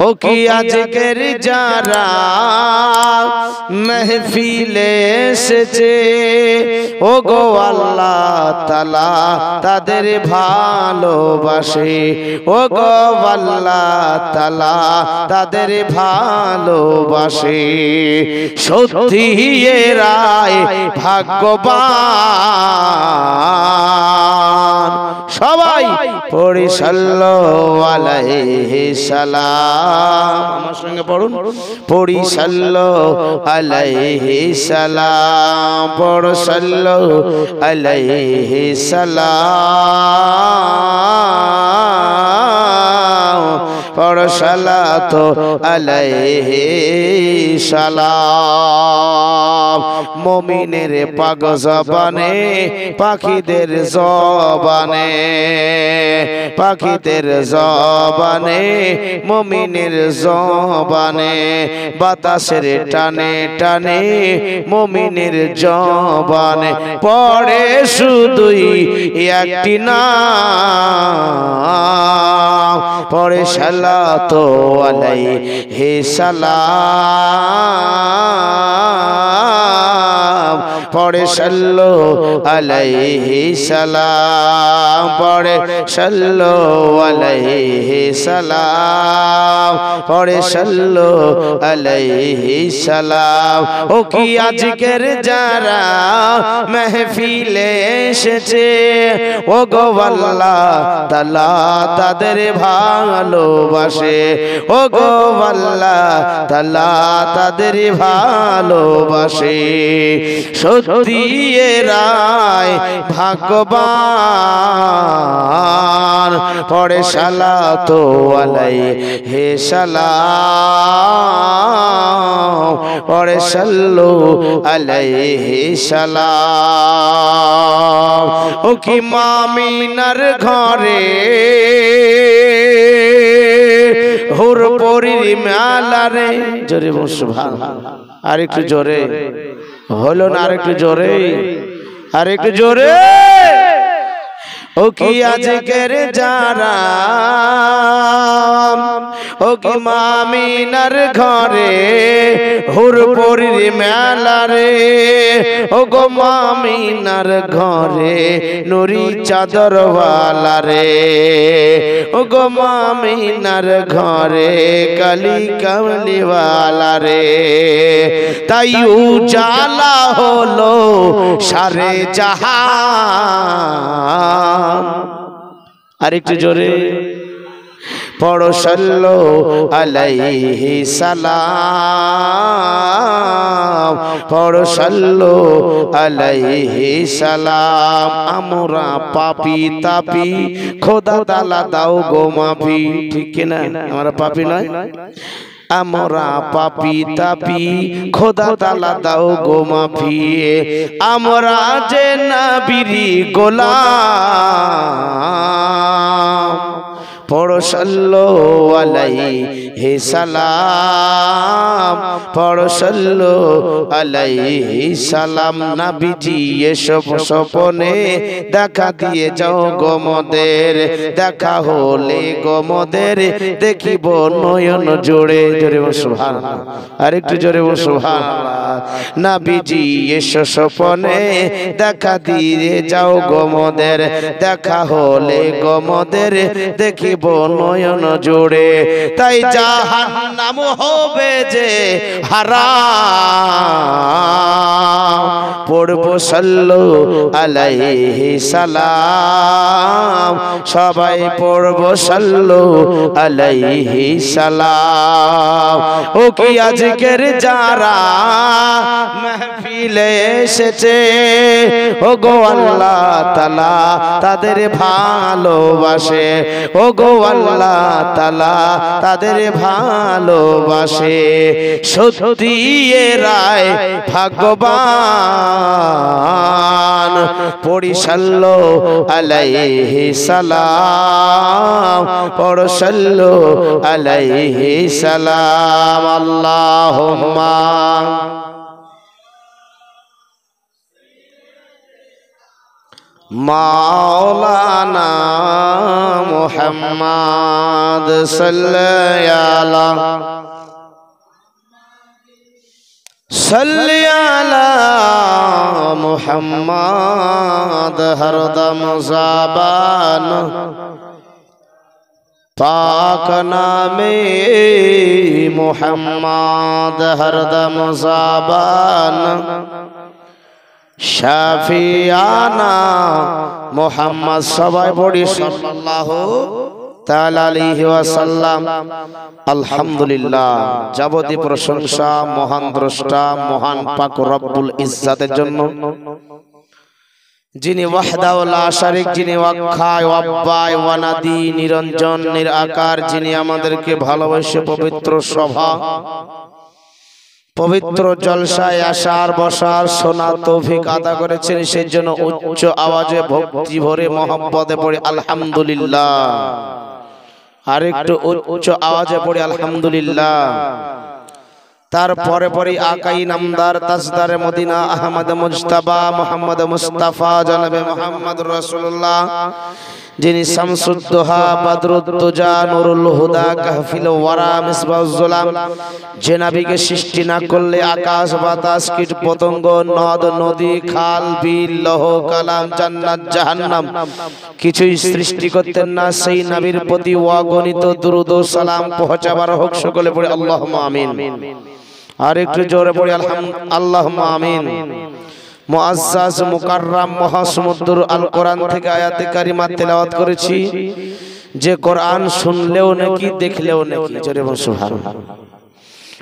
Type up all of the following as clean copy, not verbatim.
ও কি আজকের যারা महफिले এসেছে ও গো আল্লাহ তাআলা তাদের ভালোবাসে ও গো আল্লাহ তাআলা তাদের ভালোবাসে সত্যি এরাই ভাগ্যবান সবাই পড়ি সাল্লাল্লাহু আলাইহি সালাম আমার সঙ্গে পড়ুন পড়ি সাল্লাল্লাহু আলাইহি সালাম পড়ো সাল্লাল্লাহু আলাইহি সালাম পড়ো সালাতু আলাইহি সালাম মুমিনের পাক জবানে পাখিদের জবানে পাখিদের জবানে মুমিনের জবানে বাতাসের টানে টানে মুমিনের জবানে পড়ে শুধুই একটি নাম পড়ে সালাতু আলাইহি সালাম পড়ে সাল্লাল্লাহু আলাইহি সালাম পড়ে সাল্লাল্লাহু আলাইহি সালাম পড়ে সাল্লাল্লাহু আলাইহি সালাম ও কি আজকের যারা महफिले এসেছে ও গো আল্লাহ তাআলা তাদের ভালোবাসে ও গো আল্লাহ তাআলা তাদের ভালোবাসে সত্যি এরাই ভাগ্যবান পড়ে সালাতু আলাইহি সালাম পড়ে সাল্লাল্লাহু আলাইহি সালাম ও কি মামিনার ঘরে হুর পরির মেলারে জোরে বল সুবহানাল্লাহ আর একটু জোরে হলো না আর একটু জোরে আর একটু জোরে ও কি আজকের যারা ও কি মামিনার ঘরে হুর পরির মেলারে ও গো মামিনার ঘরে নুরি চাদরওয়ালা রে ও গো মামিনার ঘরে কালি কামলিওয়ালা রে তাই উজালা হলো সারে জাহান আরেকটু জোরে পড়ো সাল্লাল্লাহু আলাইহি সালাম পড়ো সাল্লাল্লাহু আলাইহি সালাম আমরা পাপী তাপী খোদা তাআলা দাও গো মাফি ঠিক কি না আমরা পাপী নয় আমরা পাপী তাপী খোদা তাআলা দাও গো মাফি আমরা যে নবীর গোলাম পড়ো সাল্লাল্লাহু আলাইহি সালাম পড়ো সাল্লাল্লাহু আলাইহি সালাম নবীজি এসব স্বপ্নে দেখা দিয়ে যাও গো মোদের দেখা হলে গো মোদের দেখিব নয়ন জোড়ে জোরে সুবহানাল্লাহ আরেকটু জোরে সুবহানাল্লাহ নবীজি এসব স্বপ্নে দেখা দিয়ে যাও গো মোদের দেখা হলে গো মোদের দেখি নয়ন জোড়ে তাই জাহান্নাম হবে যে হারাম পড়ব সাল্লাল্লাহু আলাইহি সালাম সবাই পড়ব সাল্লাল্লাহু আলাইহি সালাম ও কি আজকের যারা महफिले এসেছে ও গো আল্লাহ তাআলা তাদের ভালোবাসে ও গো আল্লাহ তাআলা তাদের ভালোবাসে সত্যি এরাই ভাগ্যবান পড়ি সাল্লাল্লাহু আলাইহি সালাম পড়ো সাল্লাল্লাহু আলাইহি সালাম আল্লাহুম্মা মাওলানা মুহাম্মদ সাল্লি আলা মুহাম্মদ হরদম জাবান পাক নামে মুহাম্মদ হরদম জাবান শাফিয়ানা মুহাম্মদ সবাই পড়ি সাল্লাল্লাহু তাআলা আলাইহি ওয়াসাল্লাম। আলহামদুলিল্লাহ, যাবতীয় প্রশংসা মহান দ্রষ্টা মহান পাক রব্বুল ইজ্জাতের জন্য, যিনি ওয়াহদাহু লা শারীক, যিনি ওয়াক্কায় ওয়াব্বায় ওয়ানাদি নিরঞ্জন নিরাকার, যিনি আমাদেরকে ভালোবেসে পবিত্র সভা পবিত্র জলসায় আসার বসার শোনার তৌফিক আদা করেছেন, সেই জন্য উচ্চ আওয়াজে ভক্তি ভরে মহব্বতে পড়ে আলহামদুলিল্লাহ। আর একটু উচ্চ আওয়াজে পড়ে আলহামদুলিল্লাহ। তারপরে পরে আকাই নামদার তাজদারে মদিনা আহমদ মুজতাবা মুহাম্মদ মুস্তাফা জনাবে মুহাম্মদুর রাসূলুল্লাহ, যিনি শামসুদ্দোহা বদরুদ্দুজা নুরুল হুদা কাহফিল ওয়ারা মিসবাহুজ জুলাম, যে নবীকে সৃষ্টি না করলে আকাশ বাতাস কীট পতঙ্গ নদ নদী খাল বিল লৌহ কালাম জান্নাত জাহান্নাম কিছুই সৃষ্টি করতেন না। সেই নবীর প্রতি অগণিত দুরূদ ও সালাম পৌঁছাবার হোক, সকলে পড়ে আল্লাহুম্মা আমিন। আর একটু জোরে পড়ে আল্লাহুম্মা আমিন। মুআজ্জাজ মুকাররম মহাসমুদ্র আল কোরআন থেকে আয়াতে কারিমা তেলাওয়াত করেছি, যে কোরআন শুনলেও নাকি দেখলেও নাকি। জোরে বলুন সুবহানাল্লাহ।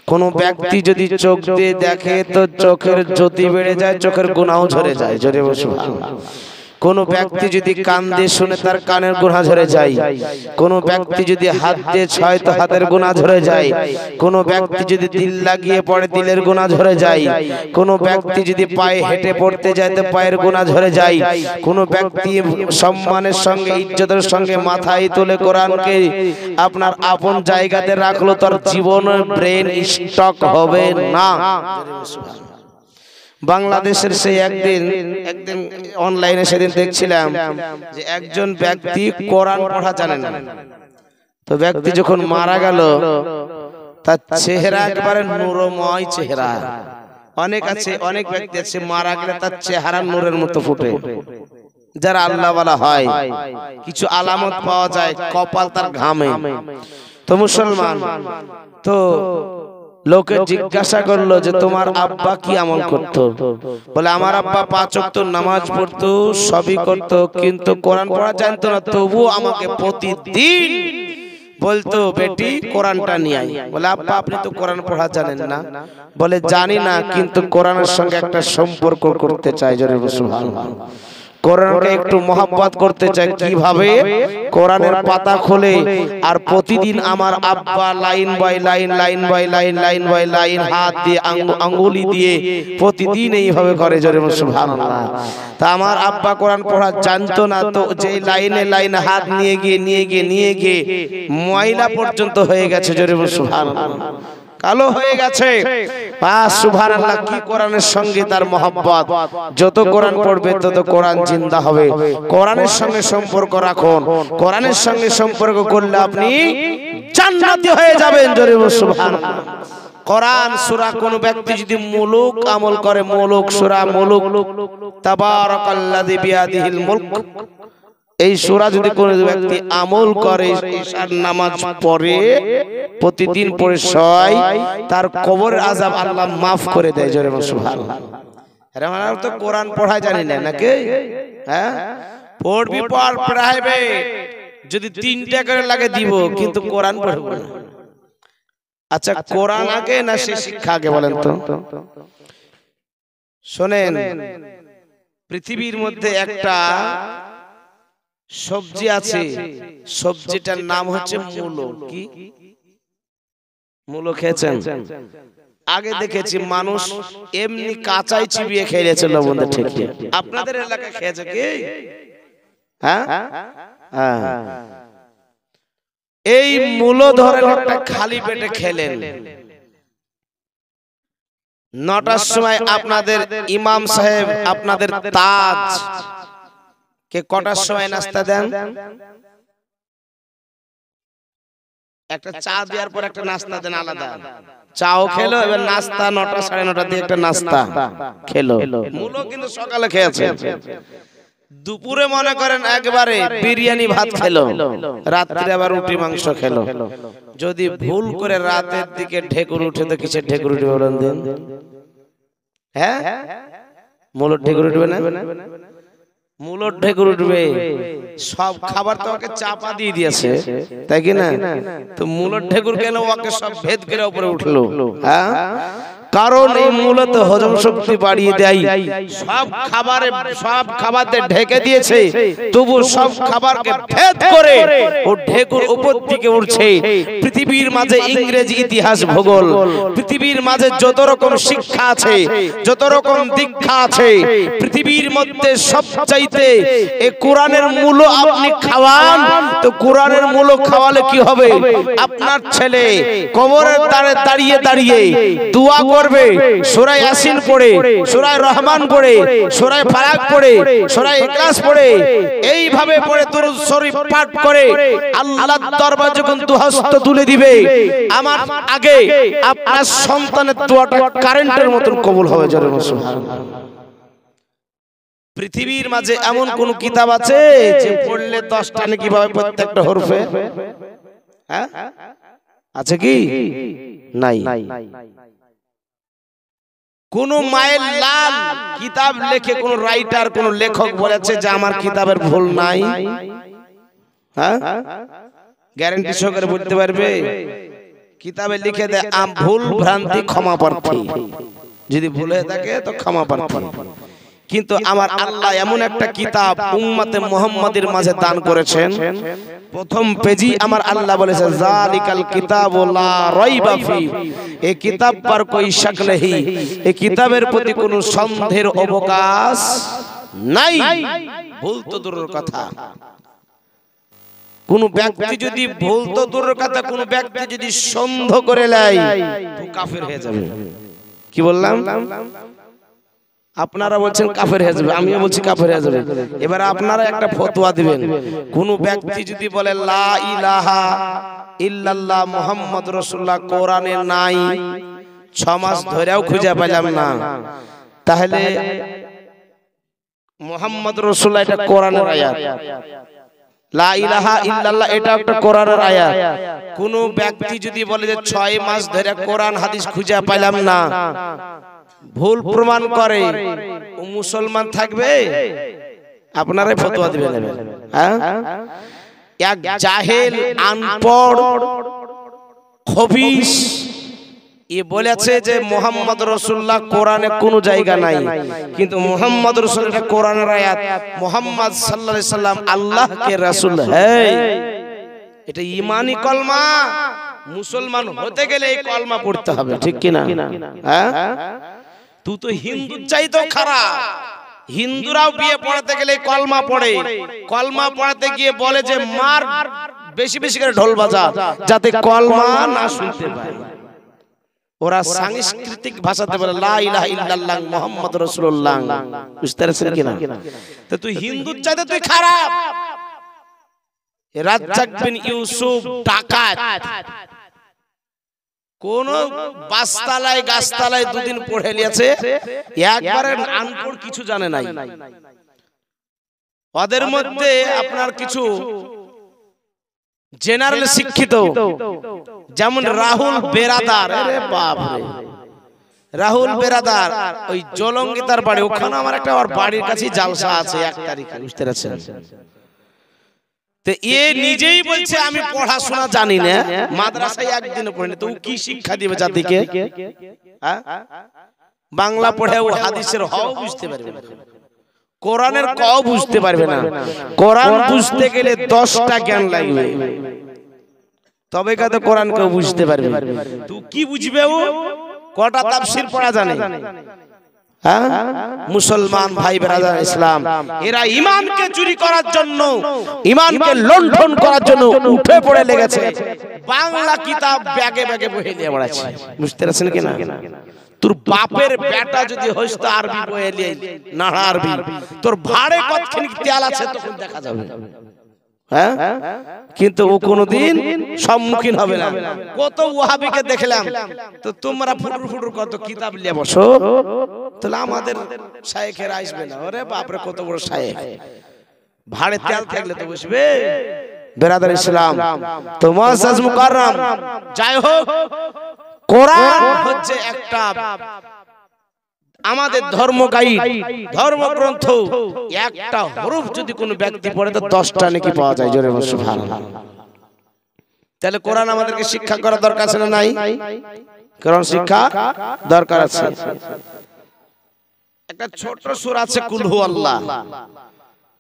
কোন ব্যক্তি যদি চোখ দিয়ে দেখে তো চোখের জ্যোতি বেড়ে যায়, চোখের গুনাহ ঝরে যায়। জোরে বলুন সুবহানাল্লাহ। কোন ব্যক্তি যদি কান দিয়ে শুনে তার কানের গুনাহ ঝরে যায়। কোন ব্যক্তি যদি হাত দিয়ে ছয় তো হাতের গুনাহ ঝরে যায়। কোন ব্যক্তি যদি দিল লাগিয়ে পড়ে দিলের গুনাহ ঝরে যায়। কোন ব্যক্তি যদি পায়ে হেঁটে পড়তে যায় তো পায়ের গুনাহ ঝরে যায়। কোন ব্যক্তি সম্মানের সঙ্গে ইজ্জতের সঙ্গে মাথায় তুলে কোরআনকে আপনার আপন জায়গাতে রাখলো, তার জীবনের ব্রেন স্টক হবে না। বাংলাদেশের সেই একদিন অনলাইনে সেদিন দেখছিলাম যে একজন ব্যক্তি কোরআন পড়া জানে না, তো ব্যক্তি যখন মারা গেল তার চেহারা একেবারে নূরময় চেহারা। অনেক আছে, অনেক ব্যক্তি আছে মারা গেলে তার চেহারা নূরের মতো ফুটে, যারা আল্লাহওয়ালা হয় কিছু আলামত পাওয়া যায়, কপাল তার ঘামে। তো মুসলমান, তো লোকে জিজ্ঞাসা করলো যে তোমার আব্বা কি আমল করতো? বলে আমার আব্বা 5 ওয়াক্ত নামাজ পড়তো, সবই করতো, কিন্তু কোরআন পড়া জানতো না। তবুও আমাকে প্রতিদিন বলতো বেটি কোরআনটা নিয়ে আয়। বলে আব্বা আপনি তো কোরআন পড়া জানেন না। বলে জানি না, কিন্তু কোরআনের সঙ্গে একটা সম্পর্ক করতে চাই। জোরে সুবহানাল্লাহ। কোরআনকে একটু মহব্বত করতে চাই। কিভাবে? কোরআনের পাতা খুলে আর প্রতিদিন আমার আব্বা line by line line by line line by line হাত দিয়ে আঙ্গুলি দিয়ে প্রতিদিন এইভাবে করে। জোরে সুবহানাল্লাহ। তা আমার আব্বা কোরআন পড়া জানতো না, তো যে লাইনে লাইনে হাত নিয়ে গিয়ে ময়লা পর্যন্ত হয়ে গেছে। জোরে সুবহানাল্লাহ। কালো হয়ে গেছে। সুবহানাল্লাহ। কি কোরআনের সঙ্গে তার মহব্বত। যত কোরআন পড়বে তত কোরআন জিন্দা হবে। কোরআনের সঙ্গে সম্পর্ক রাখুন। কোরআনের সঙ্গে সম্পর্ক করলে আপনি জান্নাতি হয়ে যাবেন। জোরে সুবহানাল্লাহ। কোরআন সূরা কোন ব্যক্তি যদি মুলুক আমল করে, মুলুক সূরা মুলুক, তাবারাকাল্লাযী বিয়াদিহিল মুলক, এই সূরা যদি কোন ব্যক্তি আমল করে, ঈশার নামাজ পড়ে, প্রতিদিন পড়ে শয়, তার কবরের আযাব আল্লাহ maaf করে দেয়। জোরে সুবহানাল্লাহ। আরে আমরা তো কোরআন পড়া জানি না নাকি? হ্যাঁ, পড়বি পড় প্রাইভেট, যদি 3টা করে লাগে দিব, কিন্তু কোরআন পড়ব না। আচ্ছা, কোরআন আগে না সে শিক্ষা আগে বলেন তো? শুনেন, পৃথিবীর মধ্যে একটা সবজি আছে, সবজিটার নাম হচ্ছে মূলো। কি মূলো খেয়েছেন? আগে দেখেছি মানুষ এমনি কাঁচাই চিবিয়ে খেয়েছে লবণ দিয়ে। ঠিক আপনাদের এলাকায় খেয়েছে কি? হ্যাঁ, এই মূলো ধরেন একটা খালি পেটে খেলেন, 9টার সময় আপনাদের ইমাম সাহেব আপনাদের তাজ কে কটার সময় নাস্তা দেন? একটা চা দেওয়ার পর একটা নাস্তা দেন আলাদা। চাও খেলো, এবার নাস্তা 9টা 9:30 দিয়ে একটা নাস্তা খেলো। মূলো কিন্তু সকালে খেয়েছে। দুপুরে মনে করেন একবারে বিরিয়ানি ভাত খেলো, রাত্রে আবার রুটি মাংস খেলো। যদি ভুল করে রাতের দিকে ঢেকুর উঠে, তো কিসের ঢেকুর উঠবে বলেন দিন? হ্যাঁ, মূলোর ঢেকুর উঠবে না? মূলোর ঢেকুর উঠবে। সব খাবার তো ওকে চাপা দিয়ে দিয়েছে, তাই কি না? তো মূলোর ঢেকুর কেন ওকে সব ভেদ করে উপরে উঠলো? হ্যাঁ, কারণ এই মূলত হজম শক্তি বাড়িয়ে দেয়। সব খাবারতে ঢেকে দিয়েছে, তবু সব খাবারকে ভেদ করে ও ঢেকুর উপর দিকে উঠছে। পৃথিবীর মাঝে ইংরেজি ইতিহাস ভূগোল, পৃথিবীর মাঝে যত রকম শিক্ষা আছে, যত রকম দীক্ষা আছে, পৃথিবীর মধ্যে সবচাইতে এই কোরআনের মূল আপনি খাওয়ান, তো কোরআনের মূল খাওয়ালে কি হবে? আপনার ছেলে কবরের দ্বারে দাঁড়িয়ে দাঁড়িয়ে দোয়া করবে, সূরা ইয়াসিন পড়ে, সূরা রহমান পড়ে, সূরা ফালাক পড়ে, সূরা ইখলাস পড়ে, এইভাবে পড়ে দুরূদ শরীফ পাঠ করে আল্লাহর দরবারে যখন দুহস্ত তুলে দিবে, আমার আগে আপনার সন্তানের দোয়াটা কারেন্টের মতন কবুল হবে। জোরে বলুন সুবহানাল্লাহ। পৃথিবীর মাঝে এমন কোন কিতাব আছে যে পড়লে 10টা নেকি পাবে প্রত্যেকটা হরফে? হ্যাঁ, আছে কি? নাই। কোন মায়ের লাল কিতাব লেখে কোন রাইটার, কোন লেখক বলেছে যে আমার কিতাবের ভুল নাই? হ্যাঁ, গ্যারান্টি সহকারে বলতে পারবে? কিতাবে লিখে দেয় ভুল ভ্রান্তি ক্ষমা প্রার্থী, যদি ভুল হয়ে থাকে তো ক্ষমা প্রার্থী। কিন্তু আমার আল্লাহ এমন একটা কিতাব উম্মতে মুহাম্মাদের মাঝে দান করেছেন, প্রথম পেজই আমার আল্লাহ বলেছে জালিকাল কিতাবু লা রাইবা ফি, এই কিতাব पर कोई शक नहीं, এই কিতাবের প্রতি কোনো সন্দেহের অবকাশ নাই। ভুল তো দূরের কথা, কোন ব্যক্তি যদি ভুল তো দূরের কথা, কোন ব্যক্তি যদি সন্দেহ করে নেয় তো কাফের হয়ে যাবে। কি বললাম? আপনারা বলছেন কাফের হয়ে যাবে, আমিও বলছি কাফের হয়ে যাবে। এবার আপনারা একটা ফতোয়া দিবেন, কোন ব্যক্তি যদি বলে লা ইলাহা ইল্লাল্লাহ মুহাম্মদ রাসূলুল্লাহ কোরআনে নাই, 6 মাস ধরেও খুঁজে পেলাম না, তাহলে মুহাম্মদ রাসূলুল্লাহ এটা কোরআনের আয়াত, লা ইলাহা ইল্লাল্লাহ এটা একটা কোরআনের আয়াত। কোন ব্যক্তি যদি বলে যে 6 মাস ধরে কোরআন হাদিস খুঁজে পেলাম না, ভুল প্রমাণ করে, ও মুসলমান থাকবে? আপনারাই ফতোয়া দিবেন। হ্যাঁ, এক জাহেল আনপড় খবিশ এ বলেছে যে মুহাম্মদ রাসূলুল্লাহ কোরআনে কোনো জায়গা নাই, কিন্তু মুহাম্মদ রাসূল এটা কোরআনের আয়াত, মুহাম্মদ সাল্লাল্লাহু আলাইহি সাল্লাম আল্লাহকে রাসূল। হ্যাঁ, এটা ঈমানি কলমা। মুসলমান হতে গেলে এই কলমা পড়তে হবে, ঠিক কি না? হ্যাঁ, তুই তো হিন্দু চাইতো খারাপ। হিন্দুরাও বিয়ে পড়াতে গেলে কলমা পড়ে, কলমা পড়াতে গিয়ে বলে যে মার বেশি বেশি করে ঢোল বাজা, যাতে কলমা না শুনতে পায়। ওরা সাংস্কৃতিক ভাষাতে বলে লা ইলাহা ইল্লাল্লাহ মুহাম্মাদুর রাসূলুল্লাহ। বুঝতে পারছেন কি না? তো তুই হিন্দু চাইতে তুই খারাপ। রাজ্জাক বিন ইউসুফ ডাকাত, কোন বাসতালায় গাছতালায় দুদিন পড়ে নিয়েছে, একবারে আনপড় কিছু জানে নাই। ওদের মধ্যে আপনার কিছু জেনারেল শিক্ষিত, যেমন রাহুল বেরাদার। আরে বাপ রে, রাহুল বেরাদার ওই জলঙ্গিতার বাড়ি, ওখানে আমার একটা ওর বাড়ির কাছে জালসা আছে 1 তারিখে। বুঝতে পারছেন? তো এ নিজেই বলছে আমি পড়াশোনা জানি না, মাদ্রাসায় একদিনও পড়িনি, তো ও কি শিক্ষা দিবে জাতিকে? বাংলা পড়ে ও হাদিসের হও বুঝতে পারবে না, কোরআনের কও বুঝতে পারবে না। কোরআন বুঝতে গেলে 10টা জ্ঞান লাগবে, তবে কাতে কোরআন কেউ বুঝতে পারবে। তুই কি বুঝবে? ও কটা তাফসীর পড়া জানে? হ্যাঁ মুসলমান ভাই ব্রাদার ইসলাম, এরা ঈমানকে চুরি করার জন্য, ঈমানকে লণ্ঠন করার জন্য উঠে পড়ে লেগেছে। বাংলা কিতাব ব্যাগে ব্যাগে বয়ে নিয়ে বেড়াচ্ছে। বুঝতে পারছেন কি না? তোর বাপের বেটা যদি হইস তো আরবি বয়ে নিয়ে না, আরবি তোর ভাড়ে কতখানি তেল আছে তখন দেখা যাবে। হ্যাঁ, কিন্তু ও কোনদিন সম্মুখীন হবে না। কত ওয়াহাবিকে দেখলাম, তো তোমরা ফুটুর ফুটুর কত কিতাব নিয়ে বসো, তাহলে আমাদের শায়েখের আসবে না। ওরে বাপরে কত বড় শায়েখ, ভাড়ে তেল থাকলে তো বসবে। বেরাদার ইসলাম তো মুআজ্জাজ মুকাররম, যাই হোক কোরআন হচ্ছে একটা আমাদের ধর্ম গাইড, ধর্মগ্রন্থ। একটা হরফ যদি কোনো ব্যক্তি পড়ে তো 10টা নেকি পাওয়া যায়। জোরে বলুন সুবহানাল্লাহ। তাহলে কোরআন আমাদেরকে শিক্ষা করা দরকার আছে না নাই? কোরআন শিক্ষা দরকার আছে। একটা ছোট সূরা আছে কুল হু আল্লাহ।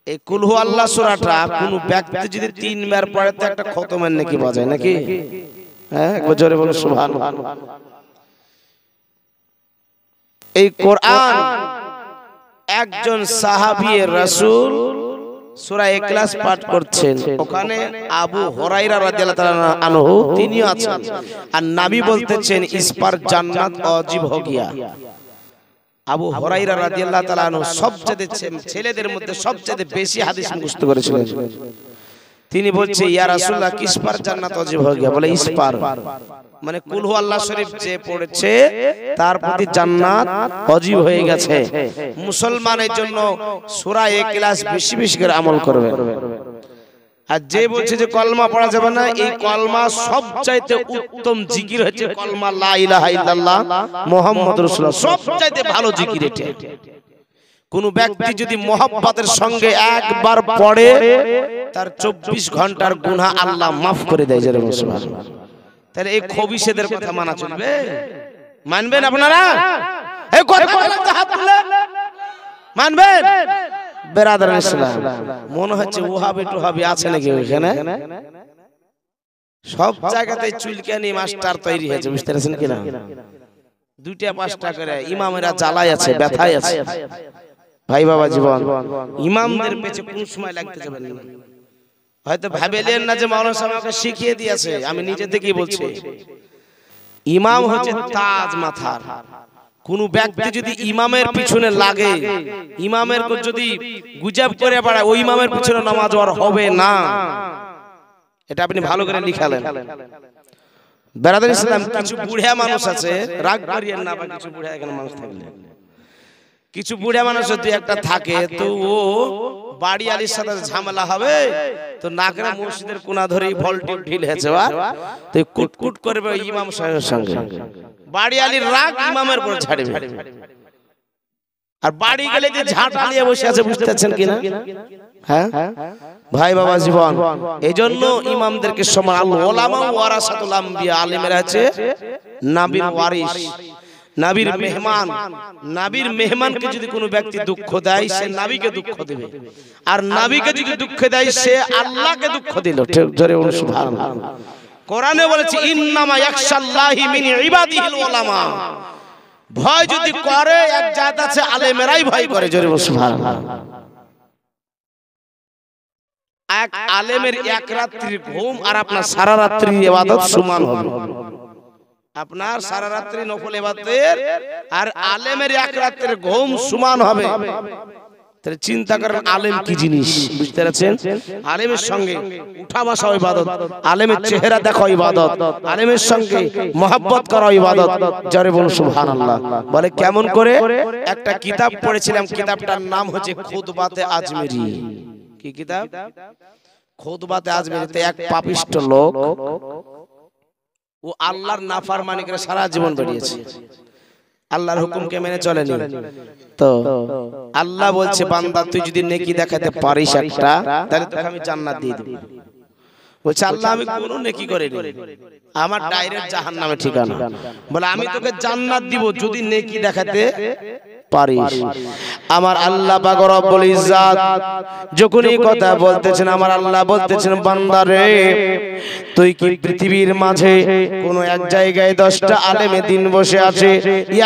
এই কুল হু আল্লাহ সূরাটা কোন ব্যক্তি যদি 3 বার পড়ে তো একটা খতমের নেকি পাওয়া যায় নাকি? হ্যাঁ, একবার জোরে বলুন সুবহানাল্লাহ। এই কোরআন একজন সাহাবী রাসূল সূরা ইখলাস পাঠ করছেন, ওখানে আবু হুরায়রা রাদিয়াল্লাহু তাআলা আনহু তিনিও আছেন। আর নবী বলতেছেন ইস পার জান্নাত ওয়াজিব হো গিয়া। আবু হুরায়রা রাদিয়াল্লাহু তাআলা আনহু সবচেয়ে ছেলেদের মধ্যে সবচেয়ে বেশি হাদিস মুখস্থ করেছিলেন। তিনি বলছে ইয়া রাসূলুল্লাহ কিস পার জান্নাত ওয়াজিব হো গিয়া? বলে ইস পার, মানে কুল হু আল্লাহ শরীফ যে পড়েছে তার প্রতি জান্নাত ওয়াজিব হয়ে গেছে। মুসলমানের জন্য সূরা ইখলাস বেশি বেশি করে আমল করবে। আর যে বলছে যে কলমা পড়া যাবে না, এই কলমা সবচাইতে উত্তম জিকির হচ্ছে কলমা লা ইলাহা ইল্লাল্লাহ মুহাম্মাদুর রাসূলুল্লাহ। সবচাইতে ভালো জিকির এটা। কোন ব্যক্তি যদি মহব্বতের সঙ্গে একবার পড়ে তার 24 ঘন্টার গুনাহ আল্লাহ মাফ করে দেয়। জোরে বলুন সুবহানাল্লাহ। তাহলে এই খবিসেদের কথা মানা চলবে? মানবেন আপনারা? এই কথা বলতে হাত তুলে মানবেন? বেরাদার ইসলাম, মনে হচ্ছে ওয়াহাবি টুহাবি আছে নাকি ওখানে? সব জায়গাতে চুলকানি মাস্টার তৈরি হয়েছে। বুঝতে পারছেন কিনা? 2টা 5টা করে ইমামেরা জ্বালায় আছে, ব্যথায় আছে। ভাই বাবা জীবন, ইমামদের পেছে কোন সময় লাগতে যাবে না। হয়তো ভাবেলেন না যে মাওলানা সাহেব আমাকে শিখিয়ে দিয়েছে, আমি নিজে থেকেই বলছি। ইমাম হচ্ছে তাজ মাথার। কোন ব্যক্তি যদি ইমামের পিছনে লাগে, ইমামের যদি গুজব করে বেড়ায়, ওই ইমামের পিছনে নামাজ আর হবে না। এটা আপনি ভালো করে লিখালেন। বেরাদার ইসলাম, কিছু বুড়া মানুষ আছে, রাগ করিয়েন না, বা কিছু বুড়া এখানে মানুষ থাকলে, কিছু বুড়া মানুষ যদি একটা থাকে তো ও বাড়ি আলীর সাথে ঝামেলা হবে তো নাগরা মসজিদের কোনা ধরে ভল্টিভ ঢিল হেছে তো কুটকুট করবে ইমাম সাহেবের সঙ্গে। বাড়ি আলীর রাগ ইমামের উপর ছাড়বে, আর বাড়ি গেলে যে ঝাঁট নিয়ে বসে আছে। বুঝতে পারছেন কিনা? হ্যাঁ ভাই বাবা জীবন, এইজন্য ইমামদেরকে সম্মান। আল উলামা ওয়ারাসাতুল আম্বিয়া, আলেমেরা আছে নবীর ওয়ারিস, নবীর মেহমান। নবীর মেহমানকে যদি কোনো ব্যক্তি দুঃখ দেয় সে নবীকে দুঃখ দেবে, আর নবীকে যদি দুঃখ দেয় সে আল্লাহকে দুঃখ দিল। ঠিক জোরে বলুন সুবহানাল্লাহ। কোরআনে বলেছে ইন্নামা ইয়াখশাল্লাহি মিন ইবাদিহিল উলামা। ভয় যদি করে এক জাত আছে আলেমেরাই ভয় করে। জোরে বলুন সুবহানাল্লাহ। এক আলেমের এক রাত্রির ঘুম আর আপনার সারা রাত্রির ইবাদত সমান হবে। আপনার সারা রাত্রি নফল ইবাদতের আর আলেমের এক রাতের ঘুম সমান হবে। তাহলে চিন্তা করেন আলেম কি জিনিস। বুঝতে পারছেন? আলেমের সঙ্গে উঠা বসা ইবাদত, আলেমের চেহারা দেখা ইবাদত, আলেমের সঙ্গে মহব্বত করা ইবাদত। জোরে বলুন সুবহানাল্লাহ। বলে কেমন করে? একটা কিতাব পড়েছিলাম, কিতাবটার নাম হচ্ছে খুতবাতে আজমেরি। কি কিতাব? খুতবাতে আজমেরিতে এক পাপিষ্ট লোক ও আল্লাহর নাফরমানি করে সারা জীবন বেরিয়েছে, আল্লাহর হুকুমকে মেনে চলেনি। তো আল্লাহ বলছে বান্দা তুই যদি নেকি দেখাতে পারিস একটা, তাহলে তোকে আমি জান্নাত দিয়ে দেব। বলছে আল্লাহ আমি কোনো নেকি করিনি, আমার ডাইরেক্ট জাহান্নামে ঠিকানা। বলে আমি তোকে জান্নাত দিব যদি নেকি দেখাতে পারিস। আমার আল্লাহ পাক রব্বুল ইজ্জাত যখন এই কথা বলতেছেন, আমার আল্লাহ বলতেছেন, বান্দা রে তুই কি পৃথিবীর মাঝে কোন এক জায়গায় 10টা আলেমে দিন বসে আছে,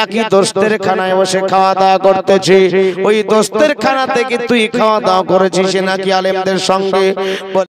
একই দোস্তের খানায় বসে খাওয়া দাওয়া করতেছে, ওই দোস্তের খানা থেকে তুই খাওয়া দাওয়া করেছিস নাকি আলেমদের সঙ্গে?